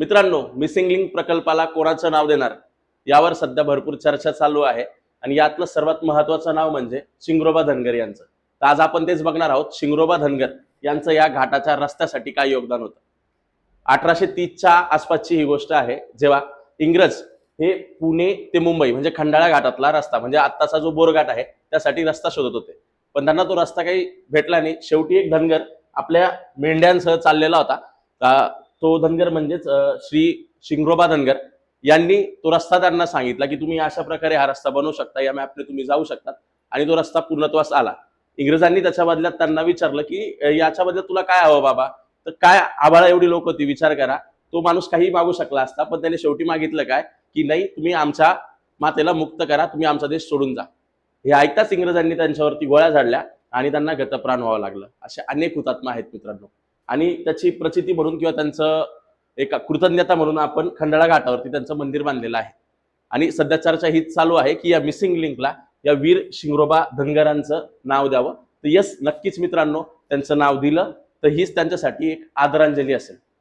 मित्रांनो, missing link प्रकल्पाला कोणाचं नाव देणार यावर सध्या भरपूर चर्चा चालू आहे आणि यातलं सर्वात महत्त्वाचं नाव म्हणजे शिंगरोबा धनगर यांचं. तर आज आपण तेच बघणार आहोत, शिंगरोबा धनगर यांचं या घाटाच्या रस्त्यासाठी काय योगदान होतं. 1830च्या आसपासची ही गोष्ट आहे, जेव्हा इंग्रज हे पुणे ते मुंबई म्हणजे खंडाळा घाटातला रस्ता म्हणजे आत्ताचा जो बोरघाट आहे त्यासाठी रस्ता शोधत होते. पण त्यांना तो रस्ता काही भेटला नाही. शेवटी एक धनगर आपल्या मेंढ्यांसह चाललेला होता. तो धनगर म्हणजेच श्री शिंगरोबा धनगर यांनी तो रस्ता त्यांना सांगितला की तुम्ही अशा प्रकारे हा रस्ता बनवू शकता, या मॅपने तुम्ही जाऊ शकता. आणि तो रस्ता पूर्णत्वास आला. इंग्रजांनी त्याच्या बदल्यात त्यांना विचारलं की याच्या बदल्यात तुला काय हवं बाबा. तर काय आबाळा एवढी लोक होती, विचार करा. तो माणूस काही मागू शकला असता, पण त्याने शेवटी मागितलं काय की नाही, तुम्ही आमच्या मातेला मुक्त करा, तुम्ही आमचा देश सोडून जा. हे ऐकताच इंग्रजांनी त्यांच्यावरती गोळ्या झाडल्या आणि त्यांना गतप्राण व्हावं लागलं. असे अनेक हुतात्मा आहेत मित्रांनो. आणि त्याची प्रचिती म्हणून किंवा त्यांचं एक कृतज्ञता म्हणून आपण खंडाळा घाटावरती त्यांचं मंदिर बांधलेलं आहे. आणि सध्या चर्चा हीच चालू आहे की या मिसिंग लिंकला या वीर शिंगरोबा धनगरांचं नाव द्यावं. तर यस, नक्कीच मित्रांनो, त्यांचं नाव दिलं तर हीच त्यांच्यासाठी एक आदरांजली असेल.